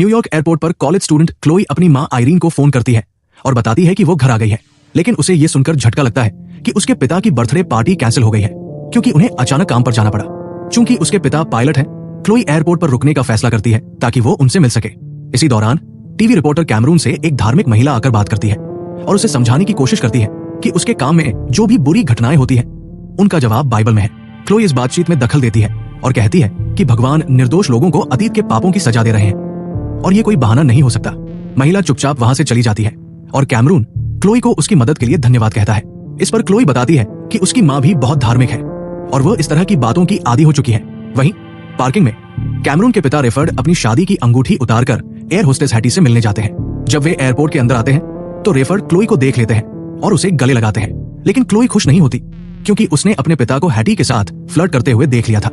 New York airport पर college student Chloe अपनी मां आयरीन को फोन करती है और बताती है कि वो घर आ गई है, लेकिन उसे ये सुनकर झटका लगता है कि उसके पिता की बर्थडे पार्टी कैंसिल हो गई है क्योंकि उन्हें अचानक काम पर जाना पड़ा। चूंकि उसके पिता पायलट हैं, क्लोई एयरपोर्ट पर रुकने का फैसला करती है ताकि वो उनसे मिल सके। इसी दौरान टीवी रिपोर्टर कैमरून से एक धार्मिक महिला आकर बात करती है और उसे समझाने की कोशिश करती है कि उसके काम में जो भी बुरी घटनाएं होती हैं, उनका जवाब बाइबल में है। क्लोई इस बातचीत में दखल देती है और कहती है कि भगवान निर्दोष लोगों को अतीत के पापों की सजा दे रहे हैं और ये कोई बहाना नहीं हो सकता। महिला चुपचाप वहां से चली जाती है और कैमरून क्लोई को उसकी मदद के लिए धन्यवाद कहता है। इस पर क्लोई बताती है कि उसकी माँ भी बहुत धार्मिक है और वो इस तरह की बातों की आदी हो चुकी है। वहीं पार्किंग में कैमरून के पिता रेफर्ड अपनी शादी की अंगूठी उतारकर एयर होस्टेस हैटी से मिलने जाते हैं। जब वे एयरपोर्ट के अंदर आते हैं तो रेफर्ड क्लोई को देख लेते हैं और उसे गले लगाते हैं, लेकिन क्लोई खुश नहीं होती क्योंकि उसने अपने पिता को हैटी के साथ फ्लर्ट करते हुए देख लिया था।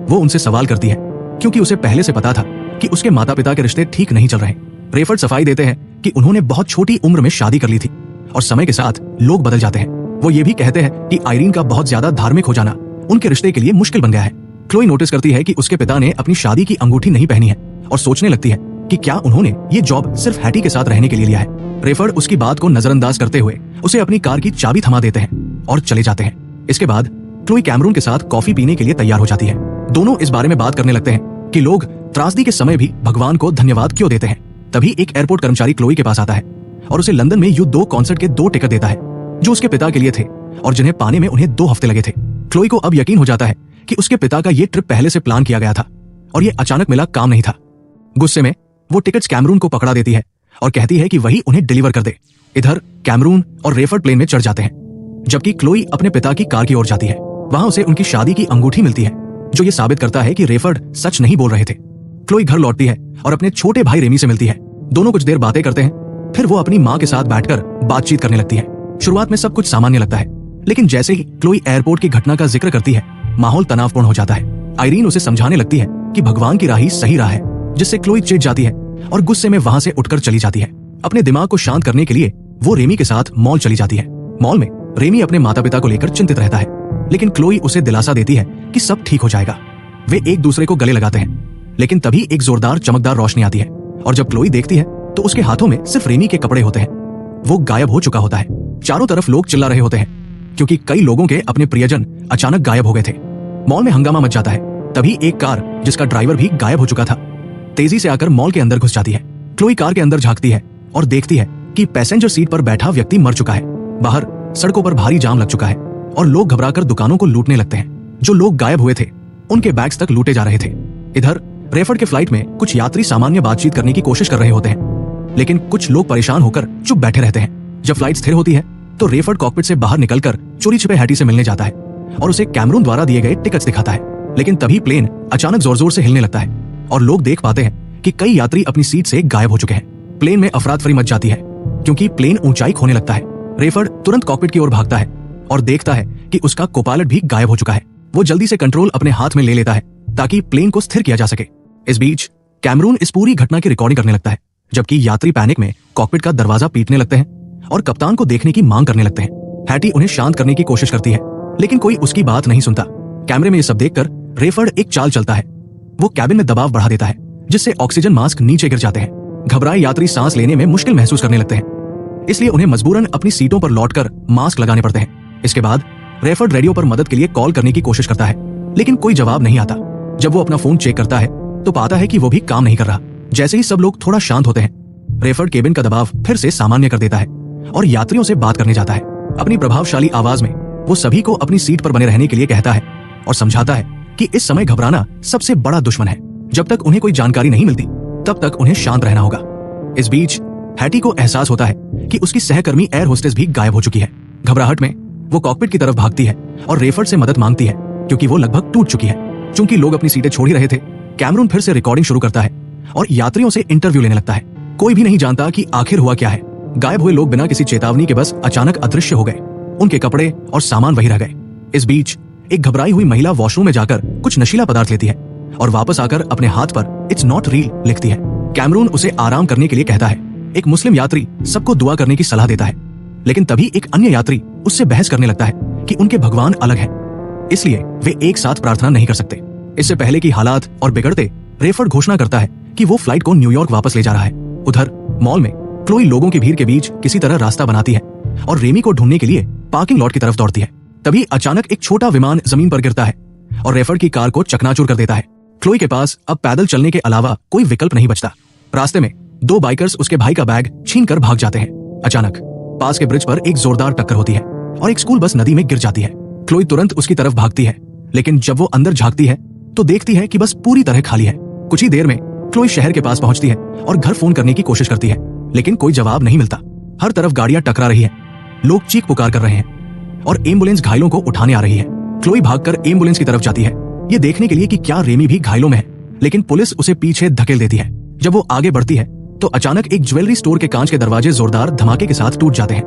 वो उनसे सवाल करती है क्योंकि उसे पहले से पता था कि उसके माता पिता के रिश्ते ठीक नहीं चल रहे। रेफर्ड सफाई देते हैं कि उन्होंने बहुत छोटी उम्र में शादी कर ली थी और समय के साथ लोग बदल जाते हैं। वो ये भी कहते हैं कि आयरीन का बहुत ज्यादा धार्मिक हो जाना उनके रिश्ते के लिए मुश्किल बन गया है। क्लोई नोटिस करती है कि उसके पिता ने अपनी शादी की अंगूठी नहीं पहनी है और सोचने लगती है कि क्या उन्होंने ये जॉब सिर्फ हैटी के साथ रहने के लिए लिया है। रेफर्ड उसकी बात को नजरअंदाज करते हुए उसे अपनी कार की चाबी थमा देते हैं और चले जाते हैं। इसके बाद क्लोई कैमरून के साथ कॉफी पीने के लिए तैयार हो जाती है। दोनों इस बारे में बात करने लगते हैं कि लोग त्रासदी के समय भी भगवान को धन्यवाद क्यों देते हैं। तभी एक एयरपोर्ट कर्मचारी क्लोई के पास आता है और उसे लंदन में U2 कॉन्सर्ट के 2 टिकट देता है जो उसके पिता के लिए थे और जिन्हें पाने में उन्हें 2 हफ्ते लगे थे। क्लोई को अब यकीन हो जाता है कि उसके पिता का ये ट्रिप पहले से प्लान किया गया था और ये अचानक मिला काम नहीं था। गुस्से में वो टिकट्स कैमरून को पकड़ा देती है और कहती है कि वही उन्हें डिलीवर कर दे। इधर कैमरून और रेफर्ड प्लेन में चढ़ जाते हैं जबकि क्लोई अपने पिता की कार की ओर जाती है। वहां उसे उनकी शादी की अंगूठी मिलती है जो ये साबित करता है कि रेफर्ड सच नहीं बोल रहे थे। क्लोई घर लौटती है और अपने छोटे भाई रेमी से मिलती है। दोनों कुछ देर बातें करते हैं, फिर वो अपनी माँ के साथ बैठकर बातचीत करने लगती है। शुरुआत में सब कुछ सामान्य लगता है, लेकिन जैसे ही क्लोई एयरपोर्ट की घटना का जिक्र करती है, माहौल तनावपूर्ण हो जाता है। आयरीन उसे समझाने लगती है कि भगवान की राह ही सही राह है, जिससे क्लोई चिढ़ जाती है और गुस्से में वहां से उठकर चली जाती है। अपने दिमाग को शांत करने के लिए वो रेमी के साथ मॉल चली जाती है। मॉल में रेमी अपने माता पिता को लेकर चिंतित रहता है, लेकिन क्लोई उसे दिलासा देती है कि सब ठीक हो जाएगा। वे एक दूसरे को गले लगाते हैं, लेकिन तभी एक जोरदार चमकदार रोशनी आती है और जब क्लोई देखती है तो उसके हाथों में सिर्फ रेमी के कपड़े होते हैं। वो गायब हो चुका होता है। चारों तरफ लोग चिल्ला रहे होते हैं क्योंकि कई लोगों के अपने प्रियजन अचानक गायब हो गए थे। मॉल में हंगामा मच जाता है। तभी एक कार जिसका ड्राइवर भी गायब हो चुका था तेजी से आकर मॉल के अंदर घुस जाती है। क्लोई कार के अंदर झांकती है और देखती है कि पैसेंजर सीट पर बैठा व्यक्ति मर चुका है। बाहर सड़कों पर भारी जाम लग चुका है और लोग घबराकर दुकानों को लूटने लगते हैं। जो लोग गायब हुए थे उनके बैग्स तक लूटे जा रहे थे। इधर रेफर्ड के फ्लाइट में कुछ यात्री सामान्य बातचीत करने की कोशिश कर रहे होते हैं, लेकिन कुछ लोग परेशान होकर चुप बैठे रहते हैं। जब फ्लाइट स्थिर होती है तो रेफर्ड कॉकपिट से बाहर निकलकर चोरी छिपे हैटी से मिलने जाता है और उसे कैमरून द्वारा दिए गए टिकट्स दिखाता है। लेकिन तभी प्लेन अचानक जोर जोर से हिलने लगता है और लोग देख पाते हैं कि कई यात्री अपनी सीट से गायब हो चुके हैं। प्लेन में अफरा-तफरी मच जाती है क्योंकि प्लेन ऊंचाई खोने लगता है। रेफर्ड तुरंत कॉकपिट की ओर भागता है और देखता है कि उसका कोपायलट भी गायब हो चुका है। वो जल्दी से कंट्रोल अपने हाथ में ले लेता है ताकि प्लेन को स्थिर किया जा सके। इस बीच कैमरून इस पूरी घटना की रिकॉर्डिंग करने लगता है, जबकि यात्री पैनिक में कॉकपिट का दरवाजा पीटने लगते हैं और कप्तान को देखने की मांग करने लगते हैं। हैटी उन्हें शांत करने की कोशिश करती है, लेकिन कोई उसकी बात नहीं सुनता। कैमरे में ये सब देखकर रेफर्ड एक चाल चलता है। वो कैबिन में दबाव बढ़ा देता है, जिससे ऑक्सीजन मास्क नीचे गिर जाते हैं। घबराए यात्री सांस लेने में मुश्किल महसूस करने लगते हैं, इसलिए उन्हें मजबूरन अपनी सीटों पर लौटकर मास्क लगाने पड़ते हैं। इसके बाद रेफर्ड रेडियो पर मदद के लिए कॉल करने की कोशिश करता है, लेकिन कोई जवाब नहीं आता। जब वो अपना फोन चेक करता है तो पाता है कि वो भी काम नहीं कर रहा। जैसे ही सब लोग थोड़ा शांत होते हैं, रेफर्ड केबिन का दबाव फिर से सामान्य कर देता है और यात्रियों से बात करने जाता है। अपनी प्रभावशाली आवाज में वो सभी को अपनी सीट पर बने रहने के लिए कहता है और समझाता है कि इस समय घबराना सबसे बड़ा दुश्मन है। जब तक उन्हें कोई जानकारी नहीं मिलती तब तक उन्हें शांत रहना होगा। इस बीच हैटी को एहसास होता है कि उसकी सहकर्मी एयर होस्टेस भी गायब हो चुकी है। घबराहट में वो कॉकपिट की तरफ भागती है और रेफर्ड से मदद मांगती है क्योंकि वो लगभग टूट चुकी है। चूंकि लोग अपनी सीटें छोड़ ही रहे थे, कैमरून फिर से रिकॉर्डिंग शुरू करता है और यात्रियों से इंटरव्यू लेने लगता है। कोई भी नहीं जानता कि आखिर हुआ क्या है। गायब हुए लोग बिना किसी चेतावनी के बस अचानक अदृश्य हो गए। उनके कपड़े और सामान वही रह गए। इस बीच एक घबराई हुई महिला वॉशरूम में जाकर कुछ नशीला पदार्थ लेती है और वापस आकर अपने हाथ पर इट्स नॉट रील लिखती है। कैमरून उसे आराम करने के लिए कहता है। एक मुस्लिम यात्री सबको दुआ करने की सलाह देता है, लेकिन तभी एक अन्य यात्री उससे बहस करने लगता है कि उनके भगवान अलग हैं, इसलिए वे एक साथ प्रार्थना नहीं कर सकते। इससे पहले कि हालात और बिगड़ते, रेफर्ड घोषणा करता है कि वो फ्लाइट को न्यूयॉर्क वापस ले जा रहा है। उधर मॉल में क्लोई लोगों की भीड़ के बीच किसी तरह रास्ता बनाती है और रेमी को ढूंढने के लिए पार्किंग लॉट की तरफ दौड़ती है। तभी अचानक एक छोटा विमान जमीन पर गिरता है और रेफर्ड की कार को चकनाचूर कर देता है। क्लोई के पास अब पैदल चलने के अलावा कोई विकल्प नहीं बचता। रास्ते में 2 बाइकर्स उसके भाई का बैग छीनकर भाग जाते हैं। अचानक पास के ब्रिज पर एक जोरदार टक्कर होती है और एक स्कूल बस नदी में गिर जाती है। क्लोई तुरंत उसकी तरफ भागती है, लेकिन जब वो अंदर झांकती है तो देखती है कि बस पूरी तरह खाली है। कुछ ही देर में क्लोई शहर के पास पहुंचती है और घर फोन करने की कोशिश करती है, लेकिन कोई जवाब नहीं मिलता। हर तरफ गाड़ियां टकरा रही है, लोग चीख पुकार कर रहे हैं और एम्बुलेंस घायलों को उठाने आ रही है। क्लोई भागकर एम्बुलेंस की तरफ जाती है, ये देखने के लिए कि क्या रेमी भी घायलों में है, लेकिन पुलिस उसे पीछे धकेल देती है। जब वो आगे बढ़ती है तो अचानक एक ज्वेलरी स्टोर के कांच के दरवाजे जोरदार धमाके के साथ टूट जाते हैं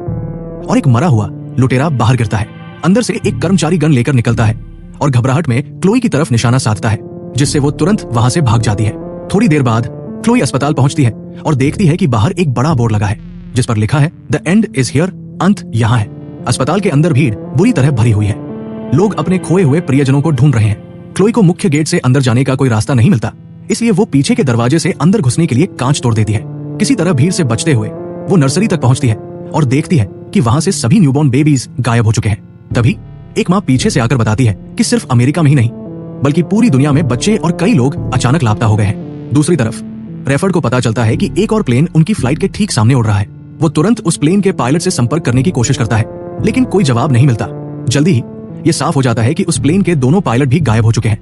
और एक मरा हुआ लुटेरा बाहर गिरता है। अंदर से एक कर्मचारी गन लेकर निकलता है और घबराहट में क्लोई की तरफ निशाना साधता है, जिससे वो तुरंत वहां से भाग जाती है। थोड़ी देर बाद क्लोई अस्पताल पहुंचती है और देखती है कि बाहर एक बड़ा बोर्ड लगा है जिस पर लिखा है द एंड इज हियर, अंत यहाँ है। अस्पताल के अंदर भीड़ बुरी तरह भरी हुई है, लोग अपने खोए हुए प्रियजनों को ढूंढ रहे हैं। क्लोई को मुख्य गेट से अंदर जाने का कोई रास्ता नहीं मिलता, इसलिए वो पीछे के दरवाजे से अंदर घुसने के लिए कांच तोड़ देती है। किसी तरह भीड़ से बचते हुए वो नर्सरी तक पहुंचती है और देखती है कि वहां से सभी न्यूबॉर्न बेबीज गायब हो चुके हैं। तभी एक माँ पीछे से आकर बताती है कि सिर्फ अमेरिका में ही नहीं बल्कि पूरी दुनिया में बच्चे और कई लोग अचानक लापता हो गए हैं। दूसरी तरफ रेफर्ड को पता चलता है कि एक और प्लेन उनकी फ्लाइट के ठीक सामने उड़ रहा है। वो तुरंत उस प्लेन के पायलट से संपर्क करने की कोशिश करता है, लेकिन कोई जवाब नहीं मिलता। जल्दी ही ये साफ हो जाता है कि उस प्लेन के दोनों पायलट भी गायब हो चुके हैं,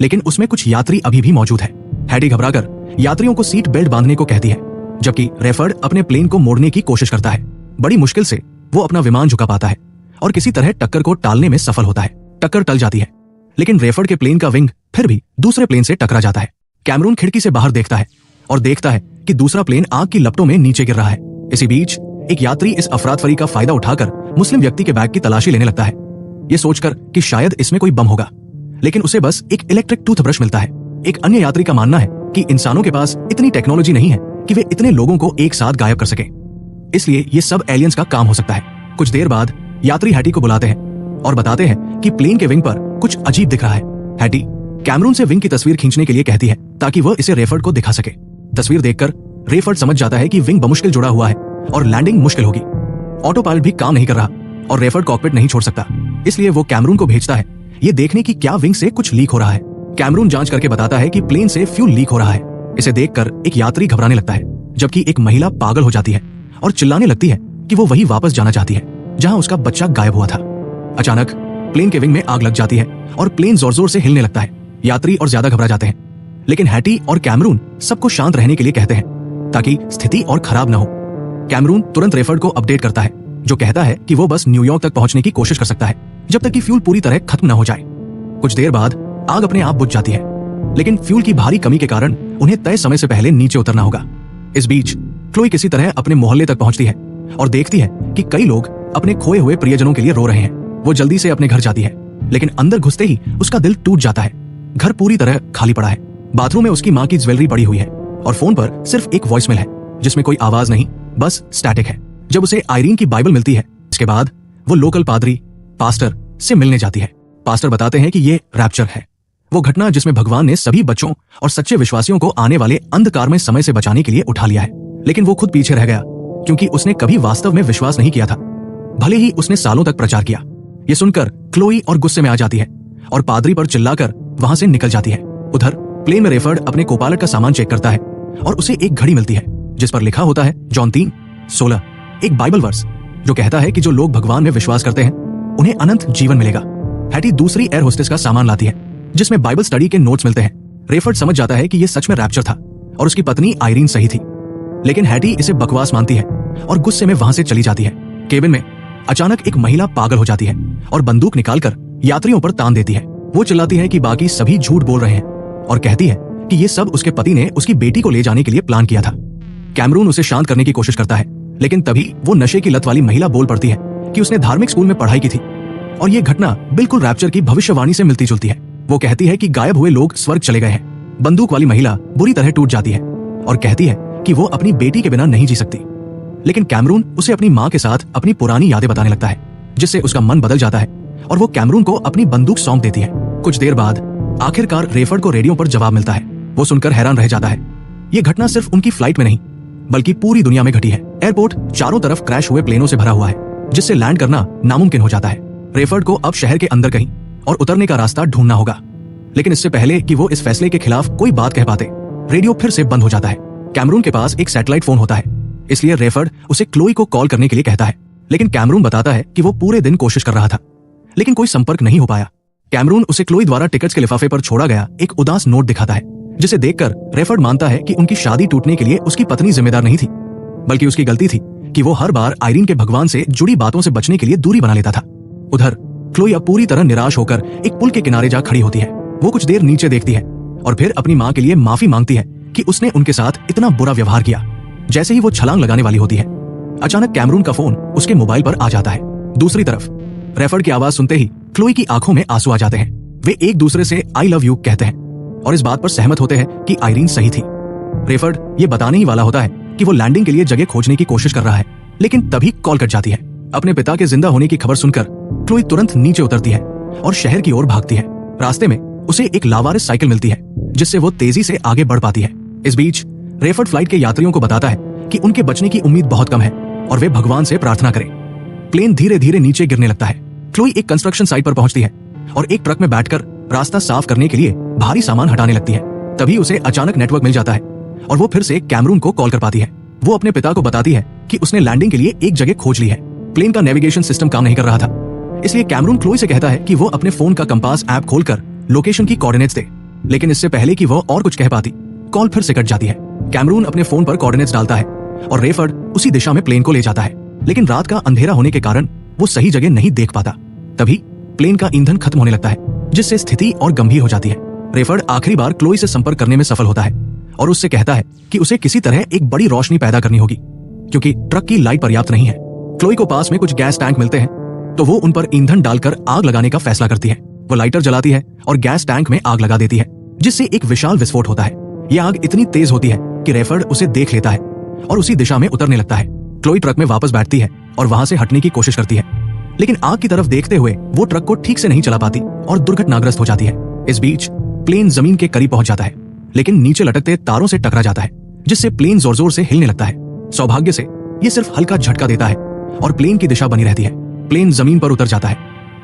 लेकिन उसमें कुछ यात्री अभी भी मौजूद है। हैटी घबराकर यात्रियों को सीट बेल्ट बांधने को कहती है, जबकि रेफर्ड अपने प्लेन को मोड़ने की कोशिश करता है। बड़ी मुश्किल से वो अपना विमान झुका पाता है और किसी तरह टक्कर को टालने में सफल होता है। टक्कर टल जाती है, लेकिन रेफर्ड के प्लेन का विंग फिर भी दूसरे प्लेन से टकरा जाता है। कैमरून खिड़की से बाहर देखता है और देखता है कि दूसरा प्लेन आग की लपटों में नीचे गिर रहा है। इसी बीच एक यात्री इस अफरातफरी का फायदा उठाकर मुस्लिम व्यक्ति के बैग की तलाशी लेने लगता है, ये सोचकर कि शायद इसमें कोई बम होगा, लेकिन उसे बस एक इलेक्ट्रिक टूथब्रश मिलता है। एक अन्य यात्री का मानना है कि इंसानों के पास इतनी टेक्नोलॉजी नहीं है कि वे इतने लोगों को एक साथ गायब कर सके, इसलिए ये सब एलियंस का काम हो सकता है। कुछ देर बाद यात्री हैटी को बुलाते हैं और बताते हैं कि प्लेन के विंग पर कुछ अजीब दिख रहा है। हैटी कैमरून से विंग की तस्वीर खींचने के लिए कहती है ताकि वह इसे रेफर्ड को दिखा सके। तस्वीर देखकर रेफर्ड समझ जाता है कि विंग बमुश्किल जुड़ा हुआ है और लैंडिंग मुश्किल होगी। ऑटो पायलट भी काम नहीं कर रहा और रेफर्ड कॉकपिट नहीं छोड़ सकता, इसलिए वो कैमरून को भेजता है ये देखने की क्या विंग से कुछ लीक हो रहा है। कैमरून जांच करके बताता है कि प्लेन से फ्यूल लीक हो रहा है। इसे देखकर एक यात्री घबराने लगता है, जबकि एक महिला पागल हो जाती है और चिल्लाने लगती है कि वो वही वापस जाना चाहती है जहां उसका बच्चा गायब हुआ था। अचानक प्लेन के विंग में आग लग जाती है और प्लेन जोर जोर से हिलने लगता है। यात्री और ज्यादा घबरा जाते हैं, लेकिन हैटी और कैमरून सबको शांत रहने के लिए कहते हैं ताकि स्थिति और खराब न हो। कैमरून तुरंत रेफर्ड को अपडेट करता है, जो कहता है कि वो बस न्यूयॉर्क तक पहुंचने की कोशिश कर सकता है जब तक कि फ्यूल पूरी तरह खत्म न हो जाए। कुछ देर बाद आग अपने आप बुझ जाती है, लेकिन फ्यूल की भारी कमी के कारण उन्हें तय समय से पहले नीचे उतरना होगा। इस बीच क्लोई किसी तरह अपने मोहल्ले तक पहुंचती है और देखती है कि कई लोग अपने खोए हुए प्रियजनों के लिए रो रहे हैं। वो जल्दी से अपने घर जाती है, लेकिन अंदर घुसते ही उसका दिल टूट जाता है। घर पूरी तरह खाली पड़ा है। बाथरूम में उसकी माँ की ज्वेलरी पड़ी हुई है और फोन पर सिर्फ एक वॉइसमेल है जिसमें कोई आवाज नहीं, बस स्टैटिक है। जब उसे आयरीन की बाइबल मिलती है, इसके बाद वो लोकल पास्टर से मिलने जाती है। पास्टर बताते हैं कि ये रैप्चर है, वो घटना जिसमें भगवान ने सभी बच्चों और सच्चे विश्वासियों को आने वाले अंधकार में समय से बचाने के लिए उठा लिया है, लेकिन वो खुद पीछे रह गया क्योंकि उसने कभी वास्तव में विश्वास नहीं किया था, भले ही उसने सालों तक प्रचार किया। ये सुनकर क्लोई और गुस्से में आ जाती है और पादरी पर चिल्लाकर वहां से निकल जाती है। उधर प्लेन में रेफर्ड अपने कोपायलट का सामान चेक करता है और उसे एक घड़ी मिलती है जिस पर लिखा होता है जॉन 3:16, एक बाइबल वर्स जो कहता है कि जो लोग भगवान में विश्वास करते हैं उन्हें अनंत जीवन मिलेगा। हैटी दूसरी एयर होस्टेस का सामान लाती है जिसमें बाइबल स्टडी के नोट्स मिलते हैं। रेफर्ड समझ जाता है कि यह सच में रैप्चर था और उसकी पत्नी आयरीन सही थी, लेकिन हैटी इसे बकवास मानती है और गुस्से में वहां से चली जाती है। केबिन में अचानक एक महिला पागल हो जाती है और बंदूक निकालकर यात्रियों पर तान देती है। वो चिल्लाती है कि बाकी सभी झूठ बोल रहे हैं और कहती है कि ये सब उसके पति ने उसकी बेटी को ले जाने के लिए प्लान किया था। कैमरून उसे शांत करने की कोशिश करता है, लेकिन तभी वो नशे की लत वाली महिला बोल पड़ती है कि उसने धार्मिक स्कूल में पढ़ाई की थी और ये घटना बिल्कुल रैप्चर की भविष्यवाणी से मिलती जुलती है। वो कहती है कि गायब हुए लोग स्वर्ग चले गए हैं। बंदूक वाली महिला बुरी तरह टूट जाती है और कहती है कि वो अपनी बेटी के बिना नहीं जी सकती, लेकिन कैमरून उसे अपनी माँ के साथ अपनी पुरानी यादें बताने लगता है, जिससे उसका मन बदल जाता है और वो कैमरून को अपनी बंदूक सौंप देती है। कुछ देर बाद आखिरकार रेफर्ड को रेडियो पर जवाब मिलता है। वो सुनकर हैरान रह जाता है ये घटना सिर्फ उनकी फ्लाइट में नहीं बल्कि पूरी दुनिया में घटी है। एयरपोर्ट चारों तरफ क्रैश हुए प्लेनों से भरा हुआ है, जिससे लैंड करना नामुमकिन हो जाता है। रेफर्ड को अब शहर के अंदर कहीं और उतरने का रास्ता ढूंढना होगा, लेकिन इससे पहले कि वो इस फैसले के खिलाफ कोई बात कह पाते, रेडियो फिर से बंद हो जाता है। कैमरून के पास एक सैटेलाइट फोन होता है, इसलिए रेफर्ड उसे क्लोई को कॉल करने के लिए कहता है, लेकिन कैमरून बताता है कि वो पूरे दिन कोशिश कर रहा था, लेकिन कोई संपर्क नहीं हो पाया। कैमरून उसे क्लोई द्वारा टिकट्स के लिफाफे पर छोड़ा गया एक उदास नोट दिखाता है, जिसे देखकर रेफर्ड मानता है कि उनकी शादी टूटने के लिए उसकी पत्नी जिम्मेदार नहीं थी, बल्कि उसकी गलती थी कि वो हर बार आयरीन के भगवान से जुड़ी बातों से बचने के लिए दूरी बना लेता था। उधर क्लोई अब पूरी तरह निराश होकर एक पुल के किनारे जा खड़ी होती है। वो कुछ देर नीचे देखती है और फिर अपनी माँ के लिए माफी मांगती है कि उसने उनके साथ इतना बुरा व्यवहार किया। जैसे ही वो छलांग लगाने वाली होती है, अचानक कैमरून का फोन उसके मोबाइल पर आ जाता है। दूसरी तरफ रेफर्ड की आवाज सुनते ही क्लोई की आंखों में आंसू आ जाते हैं। वे एक दूसरे से आई लव यू कहते हैं और इस बात पर सहमत होते हैं कि आयरीन सही थी। रेफर्ड ये बताने ही वाला होता है कि वो लैंडिंग के लिए जगह खोजने की कोशिश कर रहा है, लेकिन तभी कॉल कट जाती है। अपने पिता के जिंदा होने की खबर सुनकर क्लोई तुरंत नीचे उतरती है और शहर की ओर भागती है। रास्ते में उसे एक लावारिस साइकिल मिलती है, जिससे वो तेजी से आगे बढ़ पाती है। इस बीच रेफर्ड फ्लाइट के यात्रियों को बताता है कि उनके बचने की उम्मीद बहुत कम है और वे भगवान से प्रार्थना करें। प्लेन धीरे धीरे नीचे गिरने लगता है। क्लोई एक कंस्ट्रक्शन साइट पर पहुंचती है और एक ट्रक में बैठकर रास्ता साफ करने के लिए भारी सामान हटाने लगती है। तभी उसे अचानक नेटवर्क मिल जाता है और वो फिर से कैमरून को कॉल कर पाती है। वो अपने पिता को बताती है कि उसने लैंडिंग के लिए एक जगह खोज ली है। प्लेन का नेविगेशन सिस्टम काम नहीं कर रहा था, इसलिए कैमरून क्लोई से कहता है कि वो अपने फोन का कंपास ऐप खोलकर लोकेशन की कोऑर्डिनेट्स दे। लेकिन इससे पहले कि वो और कुछ कह पाती, कॉल फिर से कट जाती है। कैमरून अपने फोन पर कोऑर्डिनेट्स डालता है और रेफर्ड उसी दिशा में प्लेन को ले जाता है, लेकिन रात का अंधेरा होने के कारण वो सही जगह नहीं देख पाता। तभी प्लेन का ईंधन खत्म होने लगता है, जिससे स्थिति और गंभीर हो जाती है। रेफर्ड आखिरी बार क्लोई से संपर्क करने में सफल होता है और उससे कहता है कि उसे किसी तरह एक बड़ी रोशनी पैदा करनी होगी, क्योंकि ट्रक की लाइट पर्याप्त नहीं है। क्लोई को पास में कुछ गैस टैंक मिलते हैं, तो वो उन पर ईंधन डालकर आग लगाने का फैसला करती है। वो लाइटर जलाती है और गैस टैंक में आग लगा देती है, जिससे एक विशाल विस्फोट होता है। यह आग इतनी तेज होती है कि रेफर्ड उसे देख लेता है और उसी दिशा में उतरने लगता है। क्लोई ट्रक में वापस बैठती है और वहां से हटने की कोशिश करती है, लेकिन आग की तरफ देखते हुए वो ट्रक को ठीक से नहीं चला पाती और दुर्घटनाग्रस्त हो जाती है। इस बीच प्लेन जमीन के करीब पहुंच जाता है, लेकिन नीचे लटकते तारों से टकरा जाता है, जिससे प्लेन जोर जोर से हिलने लगता है। सौभाग्य से ये सिर्फ हल्का झटका देता है और प्लेन की दिशा बनी रहती है। प्लेन जमीन पर उतर जाता है,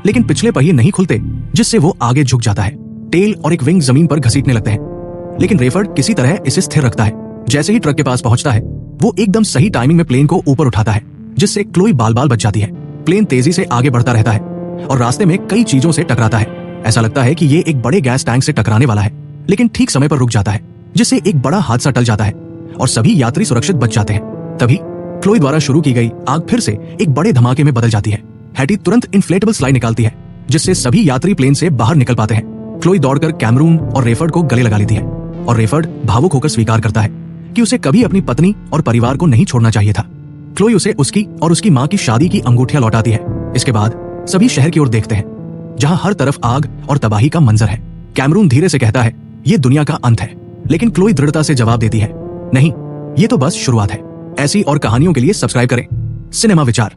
लेकिन पिछले पहिए नहीं खुलते, जिससे वो आगे झुक जाता है। टेल और एक विंग जमीन पर घसीटने लगते हैं, लेकिन रेफर्ड किसी तरह इसे स्थिर रखता है। जैसे ही ट्रक के पास पहुंचता है, वो एकदम सही टाइमिंग में प्लेन को ऊपर उठाता है, जिससे क्लोई बाल बाल बच जाती है। प्लेन तेजी से आगे बढ़ता रहता है और रास्ते में कई चीजों से टकराता है। ऐसा लगता है कि ये एक बड़े गैस टैंक से टकराने वाला है, लेकिन ठीक समय पर रुक जाता है, जिससे एक बड़ा हादसा टल जाता है और सभी यात्री सुरक्षित बच जाते हैं। तभी क्लोई द्वारा शुरू की गई आग फिर से एक बड़े धमाके में बदल जाती है। हैटी तुरंत इन्फ्लेटेबल स्लाइड निकालती है, जिससे सभी यात्री प्लेन से बाहर निकल पाते हैं। क्लोई दौड़कर कैमरून और रेफर्ड को गले लगा लेती है और रेफर्ड भावुक होकर स्वीकार करता है कि उसे कभी अपनी पत्नी और परिवार को नहीं छोड़ना चाहिए था। क्लोई उसे उसकी और उसकी माँ की शादी की अंगूठियां लौटाती है। इसके बाद सभी शहर की ओर देखते हैं, जहां हर तरफ आग और तबाही का मंजर है। कैमरून धीरे से कहता है, ये दुनिया का अंत है, लेकिन क्लोई दृढ़ता से जवाब देती है, नहीं, ये तो बस शुरुआत है। ऐसी और कहानियों के लिए सब्सक्राइब करें सिनेमा विचार।